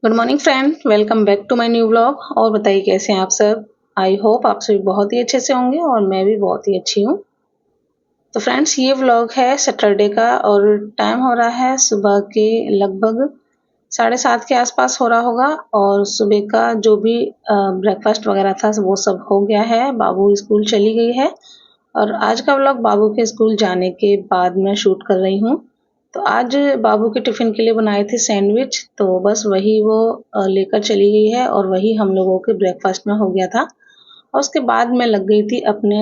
Good morning friend, welcome back to my new vlog. और बताइए कैसे हैं आप सब। आई होप आप सभी बहुत ही अच्छे से होंगे और मैं भी बहुत ही अच्छी हूँ। तो फ्रेंड्स, ये व्लॉग है सैटरडे का और टाइम हो रहा है सुबह के लगभग 7:30 के आसपास हो रहा होगा। और सुबह का जो भी ब्रेकफास्ट वगैरह था वो सब हो गया है। बाबू स्कूल चली गई है और आज का व्लॉग बाबू के स्कूल जाने के बाद मैं शूट कर रही हूँ। तो आज बाबू के टिफ़िन के लिए बनाए थे सैंडविच, तो बस वही वो लेकर चली गई है और वही हम लोगों के ब्रेकफास्ट में हो गया था। और उसके बाद मैं लग गई थी अपने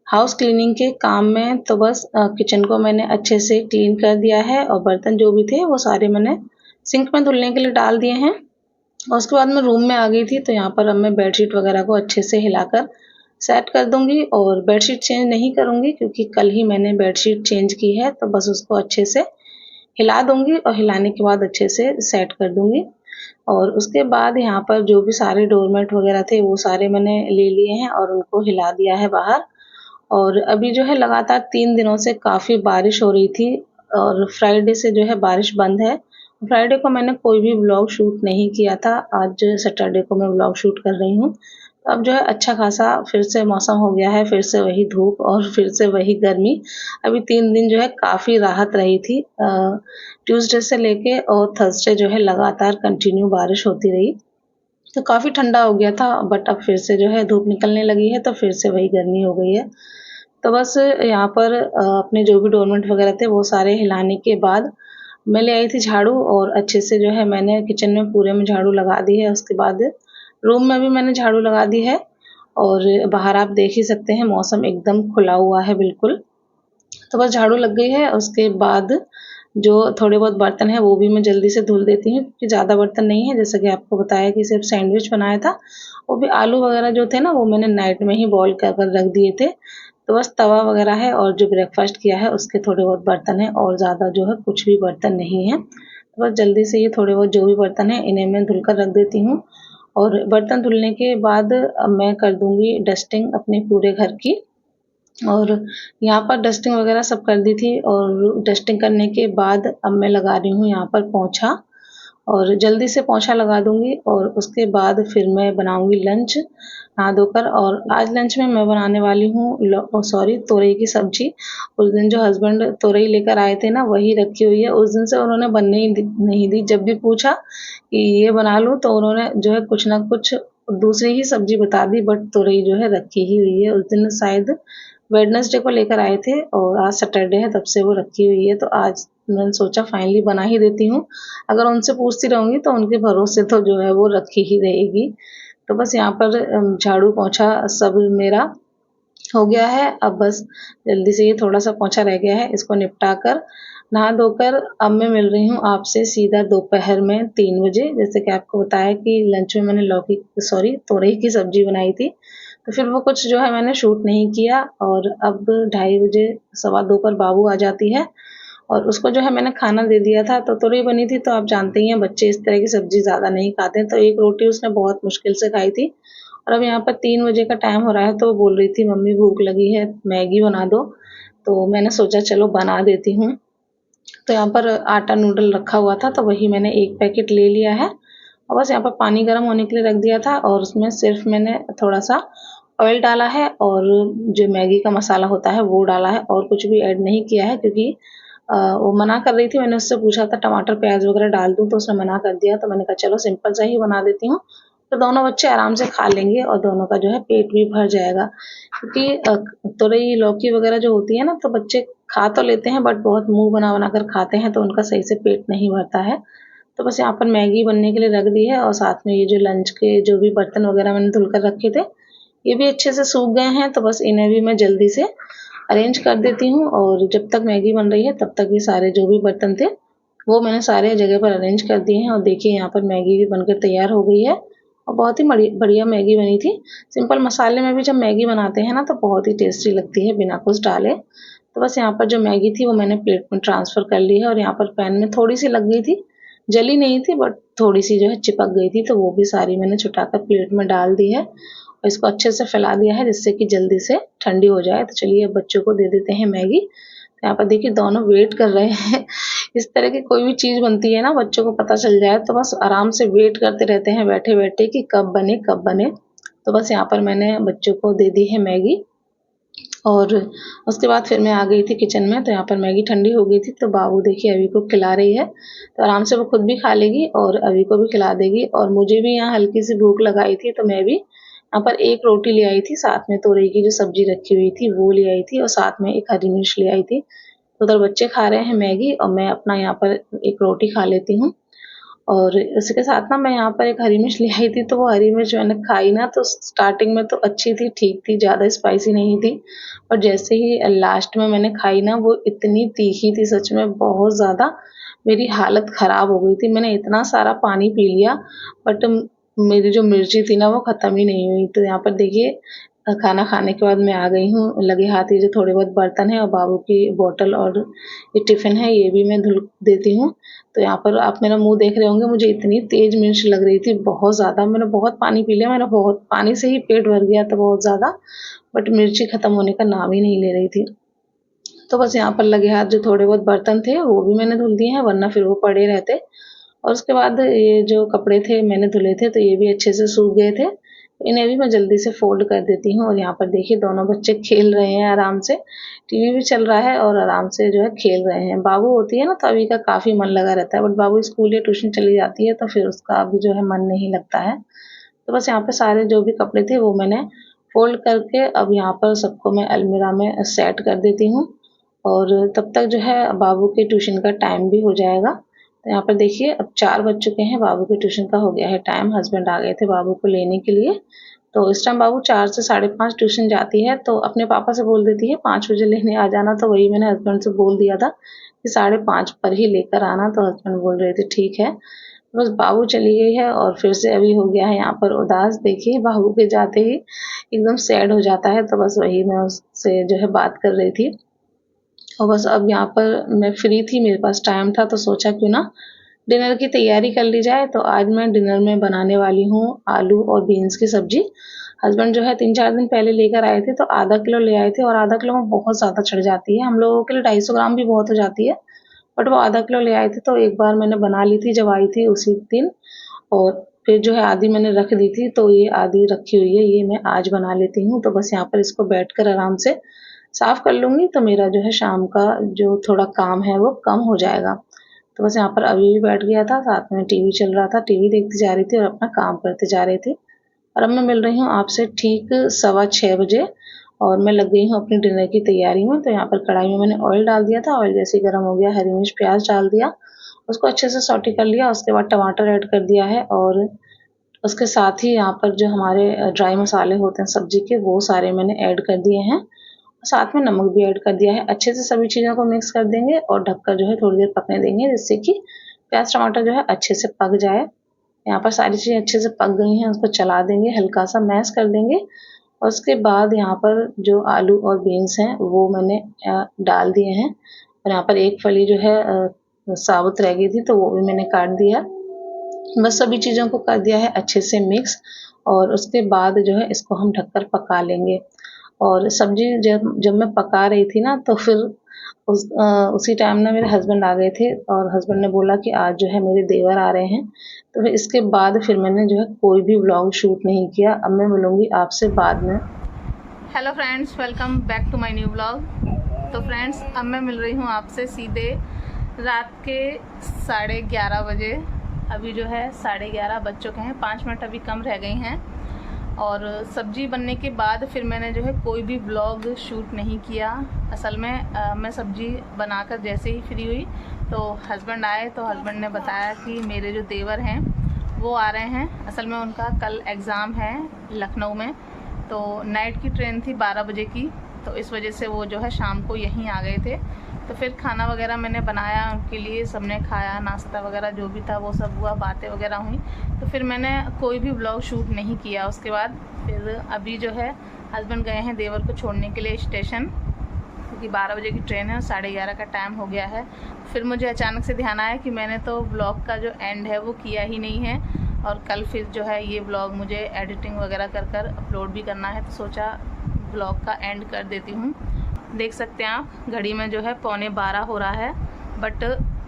हाउस क्लीनिंग के काम में। तो बस किचन को मैंने अच्छे से क्लीन कर दिया है और बर्तन जो भी थे वो सारे मैंने सिंक में धुलने के लिए डाल दिए हैं। और उसके बाद मैं रूम में आ गई थी, तो यहाँ पर अब मैं बेडशीट वगैरह को अच्छे से हिलाकर सेट कर दूंगी। और बेडशीट चेंज नहीं करूंगी क्योंकि कल ही मैंने बेडशीट चेंज की है, तो बस उसको अच्छे से हिला दूंगी और हिलाने के बाद अच्छे से सेट कर दूंगी। और उसके बाद यहाँ पर जो भी सारे डोरमेट वगैरह थे वो सारे मैंने ले लिए हैं और उनको हिला दिया है बाहर। और अभी जो है लगातार 3 दिनों से काफ़ी बारिश हो रही थी और फ्राइडे से जो है बारिश बंद है। फ्राइडे को मैंने कोई भी व्लॉग शूट नहीं किया था, आज सैटरडे को मैं व्लॉग शूट कर रही हूँ। अब जो है अच्छा खासा फिर से मौसम हो गया है, फिर से वही धूप और फिर से वही गर्मी। अभी 3 दिन जो है काफ़ी राहत रही थी। ट्यूसडे से लेके और थर्सडे जो है लगातार कंटिन्यू बारिश होती रही, तो काफ़ी ठंडा हो गया था। बट अब फिर से जो है धूप निकलने लगी है, तो फिर से वही गर्मी हो गई है। तो बस यहाँ पर अपने जो भी डोरमेट वगैरह थे वो सारे हिलाने के बाद मैं ले आई थी झाड़ू और अच्छे से जो है मैंने किचन में पूरे में झाड़ू लगा दी है। उसके बाद रूम में भी मैंने झाड़ू लगा दी है और बाहर आप देख ही सकते हैं मौसम एकदम खुला हुआ है बिल्कुल। तो बस झाड़ू लग गई है। उसके बाद जो थोड़े बहुत बर्तन हैं वो भी मैं जल्दी से धुल देती हूँ क्योंकि ज़्यादा बर्तन नहीं है। जैसा कि आपको बताया कि सिर्फ सैंडविच बनाया था, वो भी आलू वगैरह जो थे ना वो मैंने नाइट में ही बॉईल कर कर रख दिए थे। तो बस तवा वगैरह है और जो ब्रेकफास्ट किया है उसके थोड़े बहुत बर्तन हैं और ज़्यादा जो है कुछ भी बर्तन नहीं है। तो बस जल्दी से ये थोड़े बहुत जो भी बर्तन हैं इन्हें मैं धुल कर रख देती हूँ। और बर्तन धुलने के बाद अब मैं कर दूँगी डस्टिंग अपने पूरे घर की। और यहाँ पर डस्टिंग वगैरह सब कर दी थी और डस्टिंग करने के बाद अब मैं लगा रही हूँ यहाँ पर पोंछा। और जल्दी से पोंछा लगा दूँगी और उसके बाद फिर मैं बनाऊँगी लंच नहा धोकर। और आज लंच में मैं बनाने वाली हूँ तोरई की सब्ज़ी। उस दिन जो हस्बैंड तोरई लेकर आए थे ना वही रखी हुई है, उस दिन से उन्होंने बनने ही नहीं दी। जब भी पूछा कि ये बना लूँ तो उन्होंने जो है कुछ ना कुछ दूसरी ही सब्ज़ी बता दी, बट तोरई जो है रखी ही हुई है। उस दिन शायद वेडनेसडे को लेकर आए थे और आज सैटरडे है, तब से वो रखी हुई है। तो आज मैंने सोचा फाइनली बना ही देती हूँ। अगर उनसे पूछती रहूँगी तो उनके भरोसे तो जो है वो रखी ही रहेगी। तो बस यहाँ पर झाड़ू पोंछा सब मेरा हो गया है। अब बस जल्दी से ये थोड़ा सा पोंछा रह गया है, इसको निपटा कर नहा धोकर अब मैं मिल रही हूँ आपसे सीधा दोपहर में 3 बजे। जैसे कि आपको बताया कि लंच में मैंने तोरई की सब्जी बनाई थी, तो फिर वो कुछ जो है मैंने शूट नहीं किया। और अब 2:30 बजे 2:15 पर बाबू आ जाती है और उसको जो है मैंने खाना दे दिया था। तो तोरई बनी थी, तो आप जानते ही हैं बच्चे इस तरह की सब्जी ज़्यादा नहीं खाते हैं, तो एक रोटी उसने बहुत मुश्किल से खाई थी। और अब यहाँ पर 3 बजे का टाइम हो रहा है, तो वो बोल रही थी मम्मी भूख लगी है, मैगी बना दो। तो मैंने सोचा चलो बना देती हूँ। तो यहाँ पर आटा नूडल रखा हुआ था, तो वही मैंने एक पैकेट ले लिया है और बस यहाँ पर पानी गर्म होने के लिए रख दिया था और उसमें सिर्फ मैंने थोड़ा सा ऑयल डाला है और जो मैगी का मसाला होता है वो डाला है और कुछ भी ऐड नहीं किया है क्योंकि वो मना कर रही थी। मैंने उससे पूछा था टमाटर प्याज वगैरह डाल दूँ, तो उसने मना कर दिया। तो मैंने कहा चलो सिंपल सा ही बना देती हूँ, तो दोनों बच्चे आराम से खा लेंगे और दोनों का जो है पेट भी भर जाएगा। क्योंकि तुरई लौकी वगैरह जो होती है ना, तो बच्चे खा तो लेते हैं बट बहुत मुंह बना बना कर खाते हैं, तो उनका सही से पेट नहीं भरता है। तो बस यहाँ पर मैगी बनने के लिए रख दी है और साथ में ये जो लंच के जो भी बर्तन वगैरह मैंने धुल कर रखे थे ये भी अच्छे से सूख गए हैं, तो बस इन्हें भी मैं जल्दी से अरेंज कर देती हूँ। और जब तक मैगी बन रही है तब तक ये सारे जो भी बर्तन थे वो मैंने सारे जगह पर अरेंज कर दिए हैं। और देखिए यहाँ पर मैगी भी बनकर तैयार हो गई है और बहुत ही बढ़िया मैगी बनी थी। सिंपल मसाले में भी जब मैगी बनाते हैं ना तो बहुत ही टेस्टी लगती है बिना कुछ डाले। तो बस यहाँ पर जो मैगी थी वो मैंने प्लेट में ट्रांसफ़र कर ली है और यहाँ पर पैन में थोड़ी सी लग गई थी, जली नहीं थी बट थोड़ी सी जो है चिपक गई थी, तो वो भी सारी मैंने छुटाकर प्लेट में डाल दी है और इसको अच्छे से फैला दिया है जिससे कि जल्दी से ठंडी हो जाए। तो चलिए अब बच्चों को दे देते हैं मैगी। तो यहाँ पर देखिए दोनों वेट कर रहे हैं इस तरह की कोई भी चीज़ बनती है ना, बच्चों को पता चल जाए तो बस आराम से वेट करते रहते हैं बैठे-बैठे कि कब बने, कब बने। तो बस यहाँ पर मैंने बच्चों को दे दी है मैगी और उसके बाद फिर मैं आ गई थी किचन में। तो यहाँ पर मैगी ठंडी हो गई थी, तो बाबू देखिए अभी को खिला रही है। तो आराम से वो खुद भी खा लेगी और अभी को भी खिला देगी। और मुझे भी यहाँ हल्की सी भूख लगाई थी, तो मैं भी यहाँ पर एक रोटी ले आई थी, साथ में तोरई की जो सब्जी रखी हुई थी वो ले आई थी और साथ में एक हरी मिर्च ले आई थी। तो उधर बच्चे खा रहे हैं मैगी और मैं अपना यहाँ पर एक रोटी खा लेती हूँ। और उसके साथ ना मैं यहाँ पर एक हरी मिर्च ले आई थी, तो वो हरी मिर्च मैंने खाई ना, तो स्टार्टिंग में तो अच्छी थी, ठीक थी, ज़्यादा स्पाइसी नहीं थी। और जैसे ही लास्ट में मैंने खाई ना, वो इतनी तीखी थी, सच में बहुत ज़्यादा मेरी हालत ख़राब हो गई थी। मैंने इतना सारा पानी पी लिया, बट मेरी जो मिर्ची थी ना वो ख़त्म ही नहीं हुई। तो यहाँ पर देखिए खाना खाने के बाद मैं आ गई हूँ, लगे हाथ ये जो थोड़े बहुत बर्तन हैं और बाबू की बॉटल और ये टिफ़िन है ये भी मैं धुल देती हूँ। तो यहाँ पर आप मेरा मुँह देख रहे होंगे, मुझे इतनी तेज़ मिर्च लग रही थी, बहुत ज़्यादा। मैंने बहुत पानी पी लिया, मेरा बहुत पानी से ही पेट भर गया था बहुत ज़्यादा, बट मिर्ची ख़त्म होने का नाम ही नहीं ले रही थी। तो बस यहाँ पर लगे हाथ जो थोड़े बहुत बर्तन थे वो भी मैंने धुल दिए हैं, वरना फिर वो पड़े रहते। और उसके बाद ये जो कपड़े थे मैंने धुले थे, तो ये भी अच्छे से सूख गए थे। तो इन्हें भी मैं जल्दी से फ़ोल्ड कर देती हूँ। और यहाँ पर देखिए दोनों बच्चे खेल रहे हैं आराम से, टीवी भी चल रहा है और आराम से जो है खेल रहे हैं। बाबू होती है ना तो अभी का काफ़ी मन लगा रहता है, बट बाबू स्कूल या ट्यूशन चली जाती है तो फिर उसका अभी जो है मन नहीं लगता है। तो बस यहाँ पे सारे जो भी कपड़े थे वो मैंने फ़ोल्ड करके अब यहाँ पर सबको मैं अलमीरा में सेट कर देती हूँ। और तब तक जो है बाबू के ट्यूशन का टाइम भी हो जाएगा। तो यहाँ पर देखिए अब 4 बज चुके हैं, बाबू के ट्यूशन का हो गया है टाइम। हस्बैंड आ गए थे बाबू को लेने के लिए। तो इस टाइम बाबू 4 से साढ़े 5 ट्यूशन जाती है, तो अपने पापा से बोल देती है 5 बजे लेने आ जाना। तो वही मैंने हस्बैंड से बोल दिया था कि 5:30 पर ही लेकर आना। तो हस्बैंड बोल रहे थे ठीक है। बस बाबू चली गई है और फिर से अभी हो गया है यहाँ पर उदास। देखिए बाबू के जाते ही एकदम सैड हो जाता है, तो बस वही मैं उससे जो है बात कर रही थी। और बस अब यहाँ पर मैं फ्री थी, मेरे पास टाइम था, तो सोचा क्यों ना डिनर की तैयारी कर ली जाए। तो आज मैं डिनर में बनाने वाली हूँ आलू और बीन्स की सब्जी। हस्बैंड जो है 3-4 दिन पहले लेकर आए थे, तो आधा किलो ले आए थे और आधा किलो में बहुत ज़्यादा चढ़ जाती है। हम लोगों के लिए 250 ग्राम भी बहुत हो जाती है, बट वो आधा किलो ले आए थे। तो एक बार मैंने बना ली थी जब आई थी उसी दिन, और फिर जो है आधी मैंने रख दी थी, तो ये आधी रखी हुई है, ये मैं आज बना लेती हूँ। तो बस यहाँ पर इसको बैठकर आराम से साफ कर लूँगी, तो मेरा जो है शाम का जो थोड़ा काम है वो कम हो जाएगा। तो बस यहाँ पर अभी भी बैठ गया था, साथ में टीवी चल रहा था, टीवी देखती जा रही थी और अपना काम करते जा रही थी। और अब मैं मिल रही हूँ आपसे ठीक 6:15 बजे और मैं लग गई हूँ अपनी डिनर की तैयारी में। तो यहाँ पर कढ़ाई में मैंने ऑयल डाल दिया था, ऑयल जैसे ही गर्म हो गया हरी मिर्च प्याज डाल दिया, उसको अच्छे से सौटे कर लिया। उसके बाद टमाटर ऐड कर दिया है और उसके साथ ही यहाँ पर जो हमारे ड्राई मसाले होते हैं सब्जी के, वो सारे मैंने ऐड कर दिए हैं। साथ में नमक भी ऐड कर दिया है। अच्छे से सभी चीज़ों को मिक्स कर देंगे और ढककर जो है थोड़ी देर पकने देंगे, जिससे कि प्याज टमाटर जो है अच्छे से पक जाए। यहाँ पर सारी चीज़ें अच्छे से पक गई हैं, उसको चला देंगे, हल्का सा मैश कर देंगे। और उसके बाद यहाँ पर जो आलू और बीन्स हैं वो मैंने डाल दिए हैं। और यहाँ पर एक फली जो है साबुत रह गई थी, तो वो भी मैंने काट दिया। बस सभी चीज़ों को कर दिया है अच्छे से मिक्स, और उसके बाद जो है इसको हम ढककर पका लेंगे। और सब्जी जब जब मैं पका रही थी ना, तो फिर उसी टाइम ना मेरे हस्बैंड आ गए थे और हस्बैंड ने बोला कि आज जो है मेरे देवर आ रहे हैं। तो फिर इसके बाद फिर मैंने जो है कोई भी व्लॉग शूट नहीं किया। अब मैं मिलूँगी आपसे बाद में। Hello friends, welcome back to my new vlog. तो फ्रेंड्स अब मैं मिल रही हूँ आपसे सीधे रात के 11:30 बजे। अभी जो है 11:30 बज चुके हैं, 5 मिनट अभी कम रह गई हैं। और सब्जी बनने के बाद फिर मैंने जो है कोई भी व्लॉग शूट नहीं किया। असल में मैं सब्जी बनाकर जैसे ही फ्री हुई तो हस्बैंड आए, तो हस्बैंड ने बताया कि मेरे जो देवर हैं वो आ रहे हैं। असल में उनका कल एग्ज़ाम है लखनऊ में, तो नाइट की ट्रेन थी 12 बजे की, तो इस वजह से वो जो है शाम को यहीं आ गए थे। तो फिर खाना वगैरह मैंने बनाया उनके लिए, सबने खाया, नाश्ता वगैरह जो भी था वो सब हुआ, बातें वगैरह हुई। तो फिर मैंने कोई भी व्लॉग शूट नहीं किया। उसके बाद फिर अभी जो है हस्बैंड गए हैं देवर को छोड़ने के लिए स्टेशन, क्योंकि 12 बजे की ट्रेन है और 11:30 का टाइम हो गया है। फिर मुझे अचानक से ध्यान आया कि मैंने तो व्लॉग का जो एंड है वो किया ही नहीं है, और कल फिर जो है ये व्लॉग मुझे एडिटिंग वगैरह कर कर अपलोड भी करना है, तो सोचा व्लॉग का एंड कर देती हूँ। देख सकते हैं आप घड़ी में जो है 11:15 हो रहा है, बट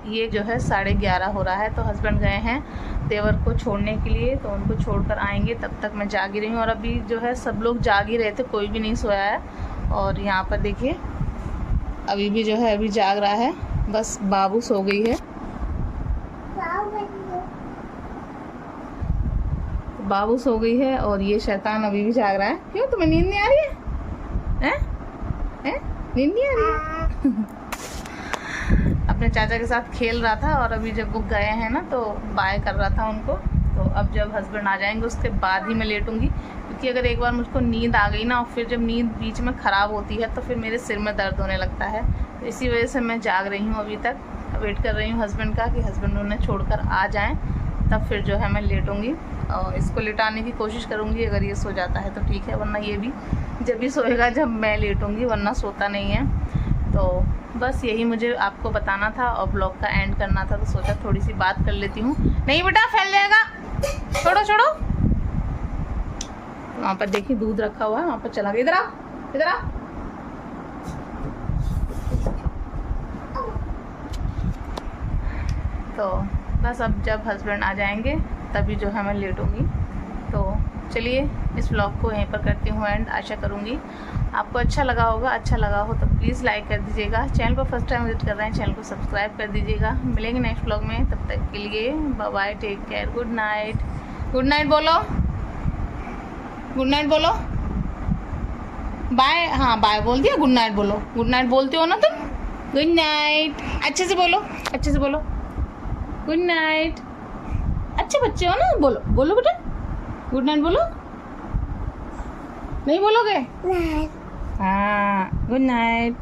ये जो है 11:30 हो रहा है। तो हस्बैंड गए हैं देवर को छोड़ने के लिए, तो उनको छोड़कर आएंगे, तब तक मैं जागी रही हूँ। और अभी जो है सब लोग जाग ही रहे थे, कोई भी नहीं सोया है। और यहाँ पर देखिए अभी भी जो है अभी जाग रहा है, बस बाबू सो गई है। बाबू सो गई है और ये शैतान अभी भी जाग रहा है। क्यों, तुम्हें नींद नहीं आ रही है? हैं? नींद नहीं आ रही है? अपने चाचा के साथ खेल रहा था और अभी जब वो गए हैं ना तो बाय कर रहा था उनको। तो अब जब हस्बैंड आ जाएंगे उसके बाद ही मैं लेटूंगी, क्योंकि अगर एक बार मुझको नींद आ गई ना और फिर जब नींद बीच में ख़राब होती है तो फिर मेरे सिर में दर्द होने लगता है। तो इसी वजह से मैं जाग रही हूँ अभी तक, वेट कर रही हूँ हस्बैंड का कि हस्बैंड उन्हें छोड़कर आ जाएँ, तब फिर जो है मैं लेटूंगी और इसको लिटाने की कोशिश करूँगी। अगर ये सो जाता है तो ठीक है, वरना ये भी जब भी सोएगा जब मैं लेटूंगी, वरना सोता नहीं है। तो बस यही मुझे आपको बताना था और ब्लॉग का एंड करना था, तो सोचा थोड़ी सी बात कर लेती हूँ। नहीं बेटा फैल जाएगा, छोड़ो छोड़ो। वहाँ पर देखिए दूध रखा हुआ है, वहाँ पर चला गया। इधर आओ, इधर आओ। तो बस अब जब हस्बैंड आ जाएंगे तभी जो है मैं लेटूंगी। तो चलिए इस व्लॉग को यहीं पर करती हूँ एंड। आशा करूँगी आपको अच्छा लगा होगा। अच्छा लगा हो तो प्लीज़ लाइक कर दीजिएगा। चैनल पर फर्स्ट टाइम विजिट कर रहे हैं, चैनल को सब्सक्राइब कर दीजिएगा। मिलेंगे नेक्स्ट व्लॉग में, तब तक के लिए bye bye, take care, good night. Good night बोलो, गुड नाइट बोलो, बाय। हाँ बाय बोल दिया, गुड नाइट बोलो। गुड नाइट बोलते हो ना तुम? गुड नाइट, अच्छे से बोलो, अच्छे से बोलो, गुड नाइट। अच्छे बच्चे हो ना, बोलो बोलो बेटा, गुड नाइट बोलो। नहीं बोलोगे? हाँ, गुड नाइट।